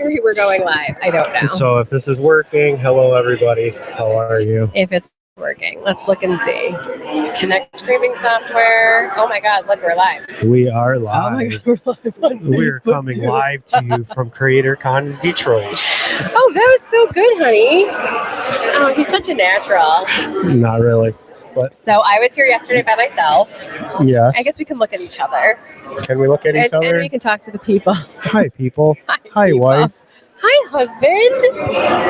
we're going live. I don't know. So if this is working, hello everybody. How are you? If it's working, let's look and see. Connect streaming software. Oh my God, look, we're live. We are live. Oh my God, we're live on We're Facebook coming too. live to you from CreatorCon Detroit. Oh, that was so good, honey. Oh, he's such a natural. Not really, but So I was here yesterday by myself. yes. I guess we can look at each other. Can we look at each And other? we can talk to the people. Hi, people. Hi, people. wife. Hi, husband.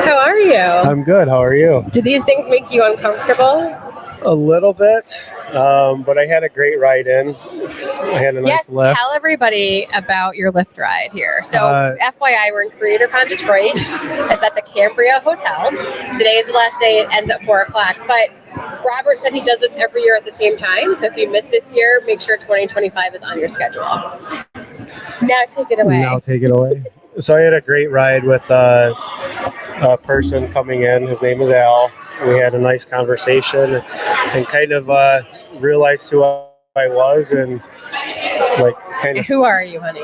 How are you? I'm good. How are you? Do these things make you uncomfortable? A little bit, but I had a great ride in. I had a nice lift. Tell everybody about your Lyft ride here. So, FYI, we're in CreatorCon Detroit. It's at the Cambria Hotel. Today is the last day. It ends at 4 o'clock. But Robert said he does this every year at the same time. So if you missed this year, make sure 2025 is on your schedule. Now take it away. So I had a great ride with a person coming in. His name is Al. We had a nice conversation and kind of realized who I was and like kind of. Who are you, honey?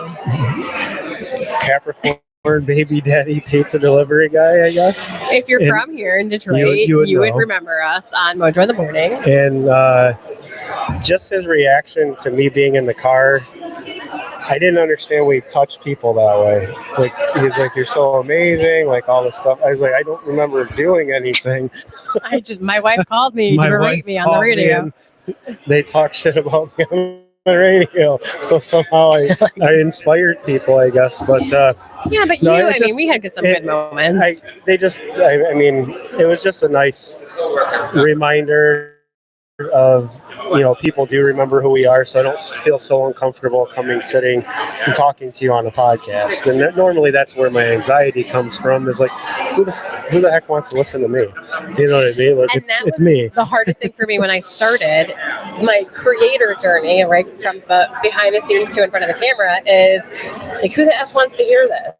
Capricorn baby daddy pizza delivery guy, I guess. If you're from here in Detroit, you would remember us on Mojo in the Morning. And just his reaction to me being in the car. I didn't understand we touch people that way. Like he's like, "You're so amazing," like all this stuff. I was like, I don't remember doing anything. My wife called me to berate me on the radio. They talk shit about me on the radio, so somehow I inspired people, I guess. But yeah, but no, we had some good moments. I mean, it was just a nice reminder of, people do remember who we are, so I don't feel so uncomfortable sitting and talking to you on a podcast. And normally that's where my anxiety comes from, is like, who the heck wants to listen to me? You know what I mean? Like, it's me. The hardest thing for me when I started my creator journey, right, from the behind the scenes to in front of the camera, is like, who the F wants to hear this?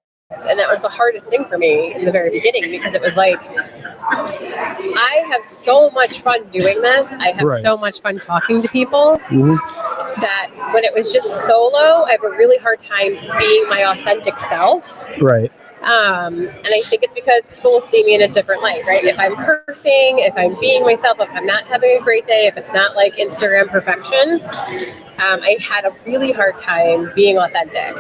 And that was the hardest thing for me in the very beginning, because it was like, I have so much fun doing this. I have so much fun talking to people that when it was just solo, I have a really hard time being my authentic self. Right. And I think it's because people will see me in a different light, right? If I'm cursing, if I'm being myself, if I'm not having a great day, if it's not like Instagram perfection, I had a really hard time being authentic.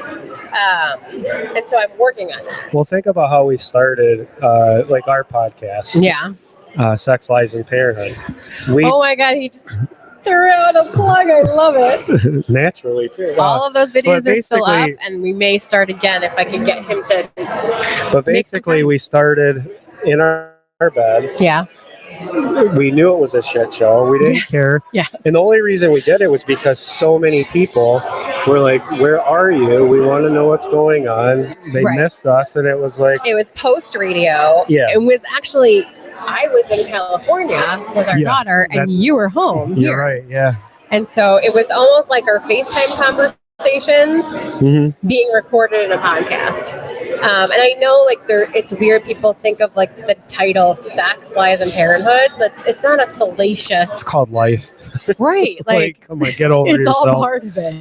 And so I'm working on that. Well, think about how we started, like our podcast. Yeah. Sex, Lies, and Parenthood. Oh my God, he just threw out a plug. I love it. Naturally, too. All of those videos are still up, and we may start again if I can get him to. But basically, we started in our bed. Yeah. We knew it was a shit show. We didn't care. Yeah. And the only reason we did it was because so many people were like, "Where are you? We want to know what's going on." They missed us, and it was like, it was post radio. Yeah. It was actually, I was in California with our daughter, and you were home. You're right. Yeah. And so it was almost like our FaceTime conversations being recorded in a podcast. And I know, like, it's weird. People think of like the title "Sex, Lies, and Parenthood," but it's not a salacious. It's called life. Right. Like, come on, get over yourself. It's all part of it.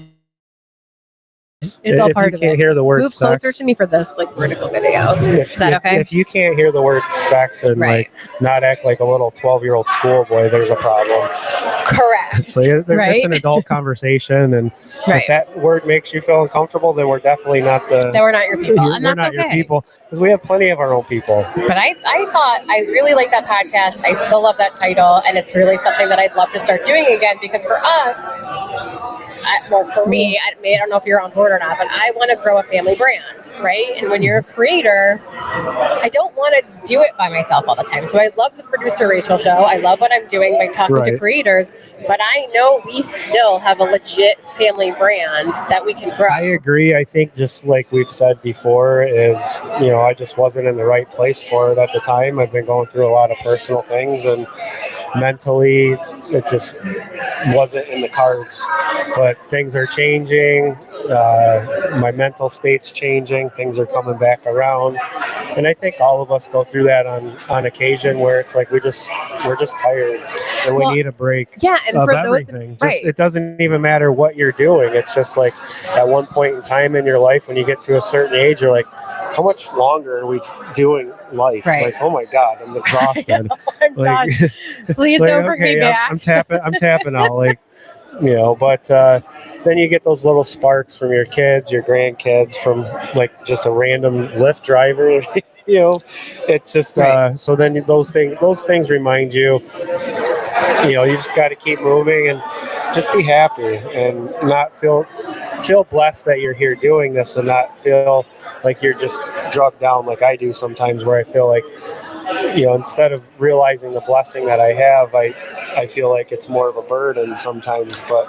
It's all part of it. If you can't hear the word move sex, closer to me for this like vertical video. Is that okay? If you can't hear the word sex and like not act like a little 12-year-old schoolboy, there's a problem. Correct. So it's an adult conversation, and if that word makes you feel uncomfortable, then we're definitely not then we're not your people, and we're not your people, because we have plenty of our own people. But I thought I really like that podcast. I still love that title, and it's really something that I'd love to start doing again, because for us, for me, I don't know if you're on board or not, but I want to grow a family brand, right? And when you're a creator, I don't want to do it by myself all the time. So I love the Producer Rachel show. I love what I'm doing by talking to creators, but I know we still have a legit family brand that we can grow. I agree. I think, just like we've said before, is, I just wasn't in the right place for it at the time. I've been going through a lot of personal things, and mentally it just wasn't in the cards. But things are changing. My mental state's changing. Things are coming back around, and I think all of us go through that on occasion, where it's like we're just tired and we need a break. Yeah, and of for everything. those, It doesn't even matter what you're doing. It's just like at one point in time in your life, when you get to a certain age, you're like, how much longer are we doing life? Right. Like, oh my God, I'm exhausted. I'm Like, done. Please like, don't bring me okay, back. I'm tapping out. Like, but then you get those little sparks from your kids, your grandkids, from like just a random Lyft driver. It's just so then those things remind you. You just got to keep moving and just be happy and not feel blessed that you're here doing this, and not feel like you're just drugged down like I do sometimes, where I feel like, instead of realizing the blessing that I have, I feel like it's more of a burden sometimes. But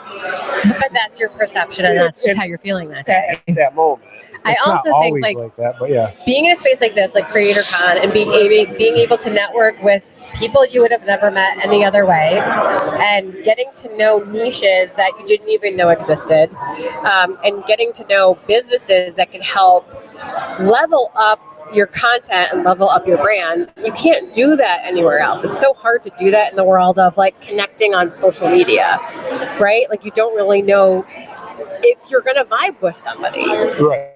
that's your perception, and that's just how you're feeling that day. At that moment. I It's also not think always like that, but yeah. Being in a space like this, like CreatorCon, and being able to network with people you would have never met any other way, and getting to know niches that you didn't even know existed, and getting to know businesses that can help level up your content and level up your brand. You can't do that anywhere else. It's so hard to do that in the world of like connecting on social media, right? Like you don't really know if you're going to vibe with somebody. Right.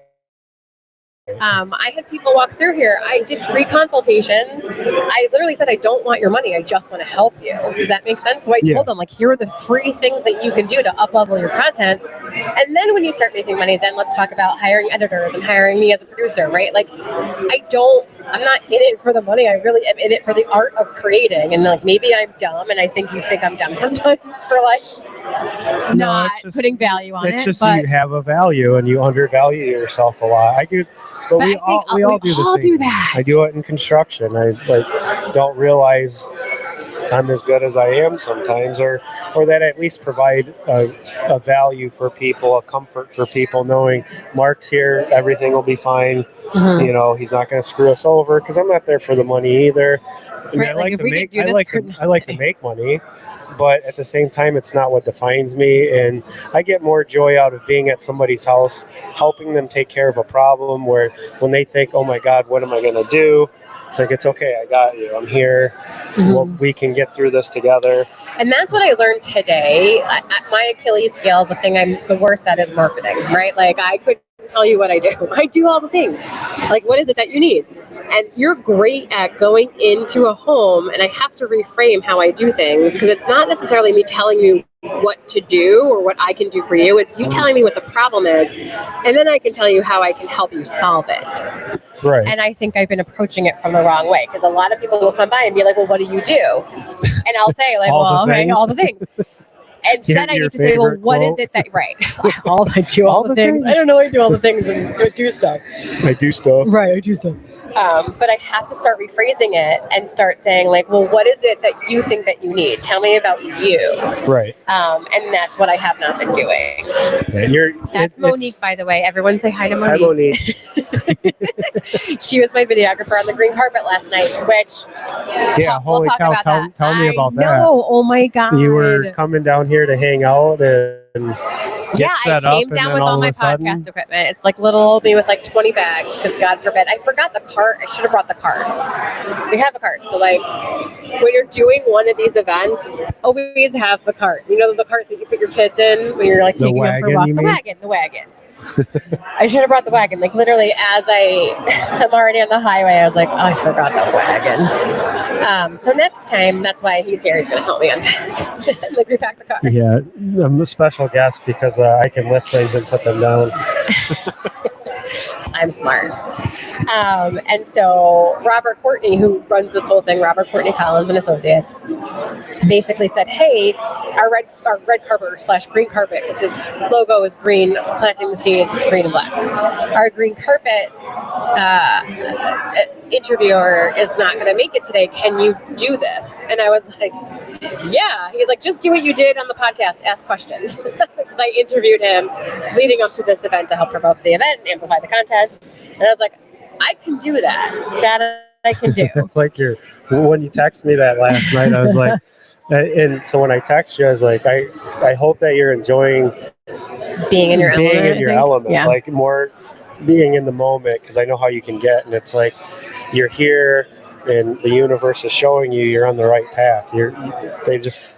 I had people walk through here. I did free consultations. I literally said, I don't want your money. I just want to help you. Does that make sense? So I told them, like, here are the free things that you can do to up-level your content. And then when you start making money, then let's talk about hiring editors and hiring me as a producer, right? Like, I'm not in it for the money. I really am in it for the art of creating. And like, maybe I'm dumb, and I think you think I'm dumb sometimes for like not putting value on it. It's just you have a value and you undervalue yourself a lot. I do. But we all do the same. Do that. I do it in construction. I don't realize I'm as good as I am sometimes, or that I at least provide a value for people, a comfort for people, knowing Mark's here, everything will be fine. Mm-hmm. He's not going to screw us over, because I'm not there for the money either. I mean, I like to make money, but at the same time, it's not what defines me. And I get more joy out of being at somebody's house, helping them take care of a problem, where when they think, oh my God, what am I going to do? It's like, it's okay. I got you. I'm here. Mm-hmm. Well, we can get through this together. And that's what I learned today. My Achilles heel, the thing I'm the worst at is marketing, right? Like I could tell you what I do. I do all the things. Like, what is it that you need? And you're great at going into a home, and I have to reframe how I do things, because it's not necessarily me telling you what to do or what I can do for you. It's you telling me what the problem is, and then I can tell you how I can help you solve it. Right. And I think I've been approaching it from the wrong way, because a lot of people will come by and be like, well, what do you do? And I'll say, like, all the things. Instead, I need to say, well, what is it that, right? I do all the things. I don't know I do all the things and do stuff. I do stuff. Right, I do stuff. But I have to start rephrasing it and start saying, like, well, what is it that you think that you need? Tell me about you. Right. And that's what I have not been doing. Yeah, that's Monique, by the way. Everyone say hi to Monique. Hi, Monique. She was my videographer on the green carpet last night, which holy cow, tell me about that. No, oh my God. You were coming down here to hang out and get set up. I came down with all my podcast equipment. It's like little old me with like 20 bags, because God forbid. I forgot the cart. I should have brought the cart. We have a cart. So like when you're doing one of these events, always have the cart. You know, the cart that you put your kids in when you're like taking them for walks. The wagon. I should have brought the wagon. Like literally as I'm already on the highway, I was like, oh, I forgot the wagon. So next time, that's why he's here. He's going to help me unpack. Like repack the car. Yeah, I'm a special guest because I can lift things and put them down. I'm smart. And so Robert Courtney, who runs this whole thing, Robert Courtney Collins and Associates, basically said, hey, our red carpet / green carpet, because his logo is green, planting the seeds, it's green and black. Our green carpet interviewer is not going to make it today. Can you do this? And I was like, yeah. He's like, just do what you did on the podcast, ask questions. Because I interviewed him leading up to this event to help promote the event and amplify the content. And I was like, I can do that. That I can do. It's like when you texted me that last night, I was like, and so when I text you, I was like, I hope that you're enjoying being in your element, yeah. Like more being in the moment, because I know how you can get, and it's like you're here and the universe is showing you're on the right path. The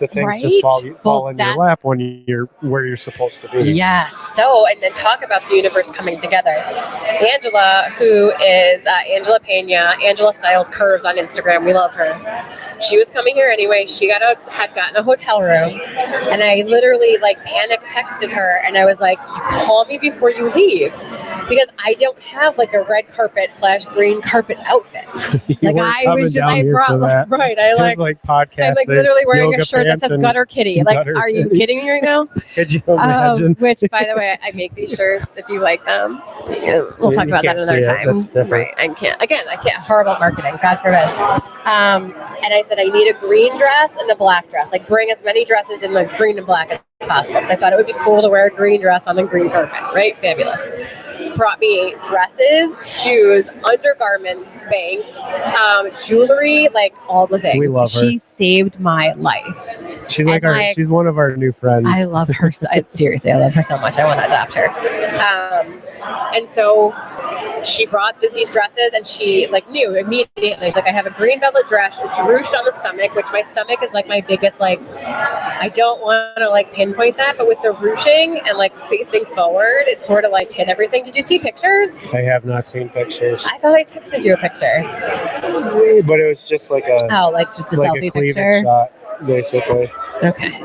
things just fall in your lap when you're where you're supposed to be. Yes. So, and then talk about the universe coming together. Angela, who is Angela Pena, Angela Styles Curves on Instagram. We love her. She was coming here anyway. She had gotten a hotel room, and I literally panic texted her, and I was like, "Call me before you leave," because I don't have a red carpet / green carpet outfit. I brought right. I podcast. I'm literally wearing a shirt that says Gutter Kitty. Are you kidding me right now? Could you imagine? Which, by the way, I make these shirts. If you like them, we'll talk about that another time. That's different. Right? I can't. Horrible marketing. God forbid. And I said, I need a green dress and a black dress. Bring as many dresses in the green and black as possible. Because I thought it would be cool to wear a green dress on the green carpet. Right? Fabulous. Brought me dresses, shoes, undergarments, Spanx, jewelry, all the things. We love her. She saved my life. She's she's one of our new friends. I love her. Seriously, I love her so much. I want to adopt her. And so she brought these dresses, and she knew immediately. I have a green velvet dress. It's ruched on the stomach, which my stomach is my biggest. I don't want to pinpoint that, but with the ruching and facing forward, it sort of hit everything. Did you see pictures? I have not seen pictures. I thought I texted you a picture. But it was just just a selfie picture shot, basically. Okay.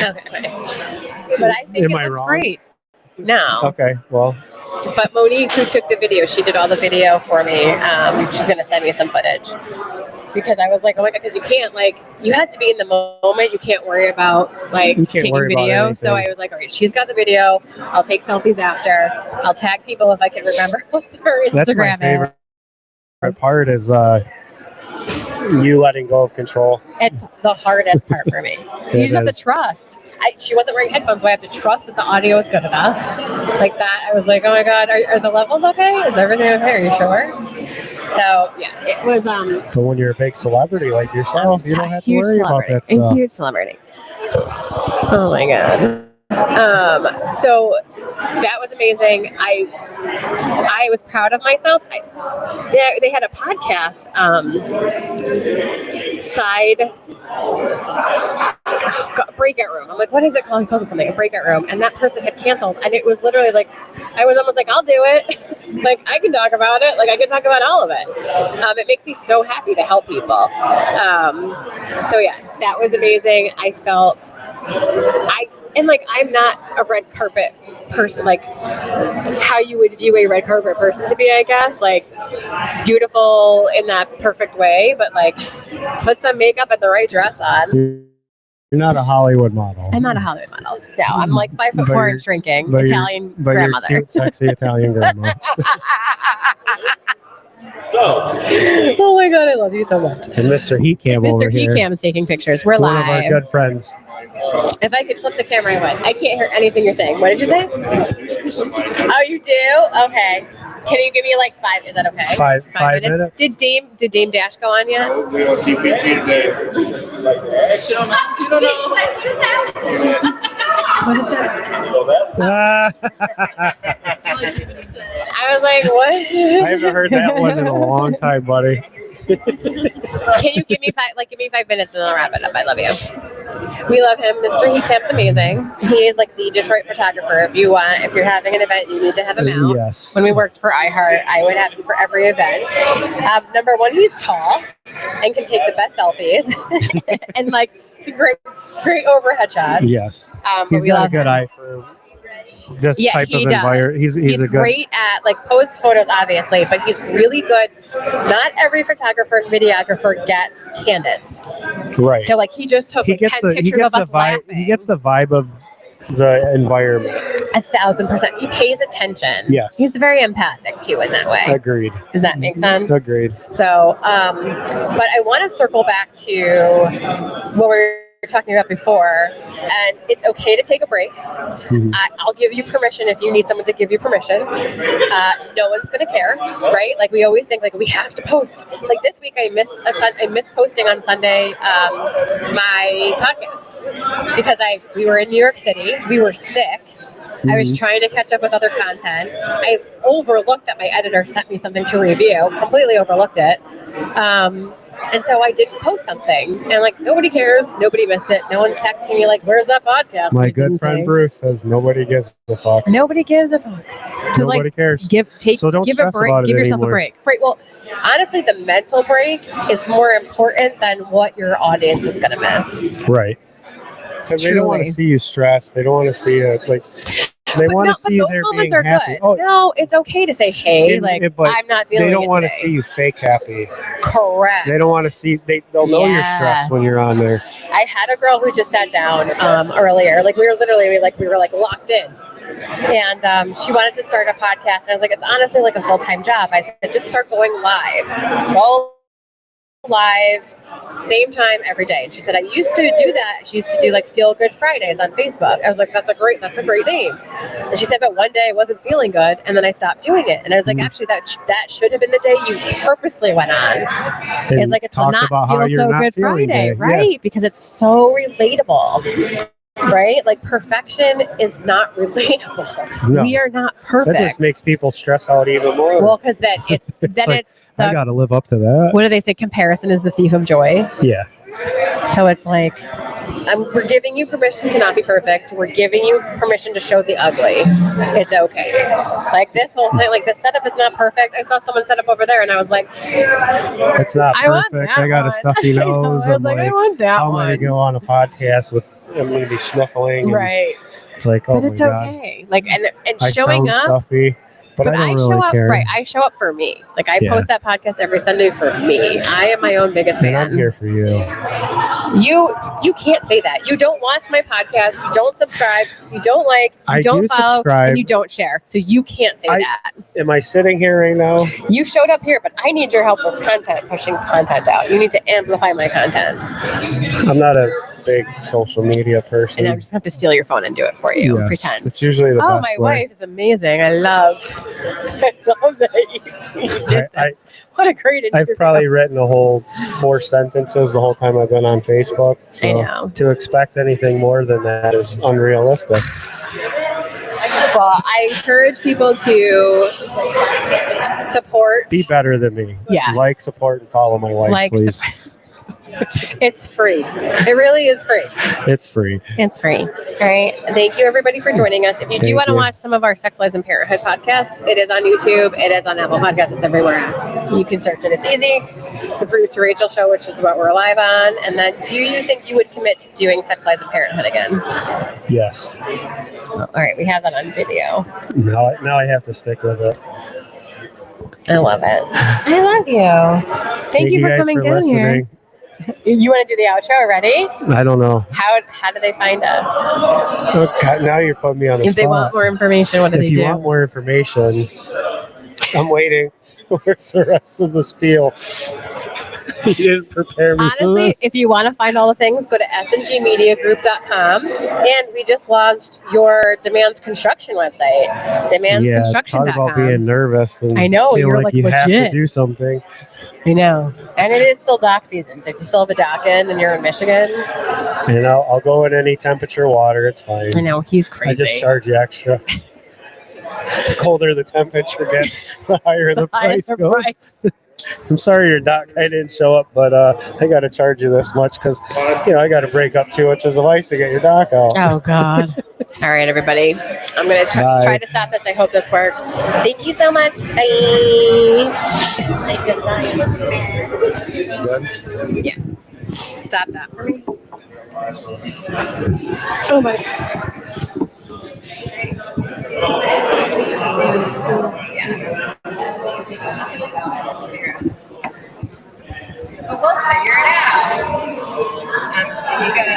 Okay. But I think it looks great. No. Okay. Well. But Monique, who took the video, she did all the video for me. She's gonna send me some footage because I was like, oh my god, because you can't you have to be in the moment. You can't worry about taking video. So I was like, all right, she's got the video. I'll take selfies after. I'll tag people if I can remember what her Instagram That's my favorite part is you letting go of control. It's the hardest part for me. You just have to trust. She wasn't wearing headphones, so I have to trust that the audio is good enough. Like that, I was like, oh my god, are the levels okay? Is everything okay? Are you sure? So yeah, it was. But when you're a big celebrity like yourself, you don't have to worry about that stuff. A huge celebrity. Oh my god. So that was amazing. I was proud of myself. They had a podcast breakout room. I'm like, what is it called? He calls it something, a breakout room. And that person had canceled. And it was literally I was almost like, I'll do it. I can talk about it. I can talk about all of it. It makes me so happy to help people. So yeah, that was amazing. I felt I'm not a red carpet person, how you would view a red carpet person to be, I guess, beautiful in that perfect way, but put some makeup and the right dress on. You're not a Hollywood model. I'm not a Hollywood model. No, I'm 5'4" and shrinking, Italian grandmother. You're cute, sexy Italian grandma. Oh my god, I love you so much. And Mr. Heat Cam over here. Mr. Heat Cam is taking pictures. We're live. One of our good friends. If I could flip the camera, I would. I can't hear anything you're saying. What did you say? Oh, you do? Okay. Can you give me 5? Is that okay? Five minutes. Did Dame Dash go on yet? We don't see PT today. What is that? I was like, what? I haven't heard that one in a long time, buddy. Can you give me 5 minutes and then I'll wrap it up? I love you. We love him. Mr. Heat Camp's amazing. He is the Detroit photographer. If you're having an event, you need to have him out. Yes. When we worked for iHeart, I would have him for every event. Number one, he's tall and can take the best selfies and great overhead shots. Yes. He's got a good eye for this type of environment. He's great at post photos, obviously, but he's really good. Not every photographer and videographer gets candids. Right. So he just took 10 pictures of us laughing. He gets the vibe of the environment. 1,000%. He pays attention. Yes. He's very empathic too in that way. Agreed. Does that make sense? Agreed. So, but I want to circle back to what we were talking about before, and it's okay to take a break. Mm-hmm. I'll give you permission if you need someone to give you permission. No one's gonna care, right? We always think we have to post. This week I missed posting on Sunday my podcast because we were in New York City. We were sick. I was trying to catch up with other content. I overlooked that my editor sent me something to review, completely overlooked it. And so I didn't post something. And like, nobody cares. Nobody missed it. No one's texting me like, where's that podcast? My good friend Bruce says nobody gives a fuck. Nobody gives a fuck. So nobody cares. So don't give stress a break. About it give yourself anymore. A break. Right. Well, honestly, the mental break is more important than what your audience is going to miss. Right. Because they don't want to see you stressed. They don't want to see you like. They want to see you there being happy. Oh, no, it's okay to say, "Hey, I'm not feeling." They don't want to see you fake happy. Correct. They don't want to see. They'll know you're stressed when you're on there. I had a girl who just sat down earlier. Like we were literally locked in, and she wanted to start a podcast. And I was like, "It's honestly like a full-time job." I said, "Just start going live. Go live, same time every day." And she said, "I used to do that. She used to do like Feel Good Fridays on Facebook." I was like, that's a great name. And she said, "But one day I wasn't feeling good, and then I stopped doing it." And I was like, actually, that should have been the day you purposely went on. It's like, it's not Feel So Good Friday, right? Yeah. Because it's so relatable. Right? Like, perfection is not relatable. No. We are not perfect. That just makes people stress out even more. Well, because then it's I got to live up to that. What do they say? Comparison is the thief of joy. Yeah. So it's like, we're giving you permission to not be perfect. We're giving you permission to show the ugly. It's okay. Like this whole thing, like the setup is not perfect. I saw someone set up over there, and I was like, "It's not perfect. I got a stuffy nose." I want that how am I going to go on a podcast with? I'm going to be sniffling. Right. It's like, oh, but it's okay. Like, and showing up. Stuffy, but I don't really care. Right. I show up for me. Like, I post that podcast every Sunday for me. I am my own biggest fan. I'm here for you. You can't say that. You don't watch my podcast. You don't subscribe. You don't like. You don't follow. Subscribe. And you don't share. So you can't say that. Am I sitting here right now? You showed up here, but I need your help with content, pushing content out. You need to amplify my content. I'm not a big social media person. And I'm just going to have to steal your phone and do it for you. Yes, pretend. It's usually the best way. Oh, my wife is amazing. I love that you did this. What a great interview. I've probably written a whole 4 sentences the whole time I've been on Facebook. So I know. To expect anything more than that is unrealistic. Well, I encourage people to support. Be better than me. Yes. Like, support, and follow my wife, please. It's free. It really is free. It's free. It's free. All right. Thank you, everybody, for joining us. If you do want to watch some of our Sex, Lies, and Parenthood podcasts, it is on YouTube. It is on Apple Podcasts. It's everywhere. You can search it. It's easy. The Producer Rachel Show, which is what we're live on. And then, do you think you would commit to doing Sex, Lies, and Parenthood again? Yes. All right. We have that on video. Now I have to stick with it. I love it. I love you. Thank you for coming down listening. Here. You want to do the outro? Ready? I don't know. How do they find us? Oh, God, now you're putting me on the spot. If they want more information, what do they do? If you want more information, I'm waiting. Where's the rest of the spiel? You didn't prepare me for this. If you want to find all the things, go to sngmediagroup.com. And we just launched your Demands Construction website, demandsconstruction.com. Talk about being nervous and I know, feel you're like you legit. have to do something. I know. And it is still dock season, so if you still have a dock in and you're in Michigan. And I'll go in any temperature water. It's fine. I know, he's crazy. I just charge you extra. The colder the temperature gets, the higher the price goes. I'm sorry your dock I didn't show up, but I got to charge you this much because, I got to break up 2 inches of ice to get your dock out. Oh, God. All right, everybody. I'm going to try to stop this. I hope this works. Thank you so much. Bye. Good? Yeah. Stop that for me. Oh, my God. Yeah. We'll figure it out. So you gotta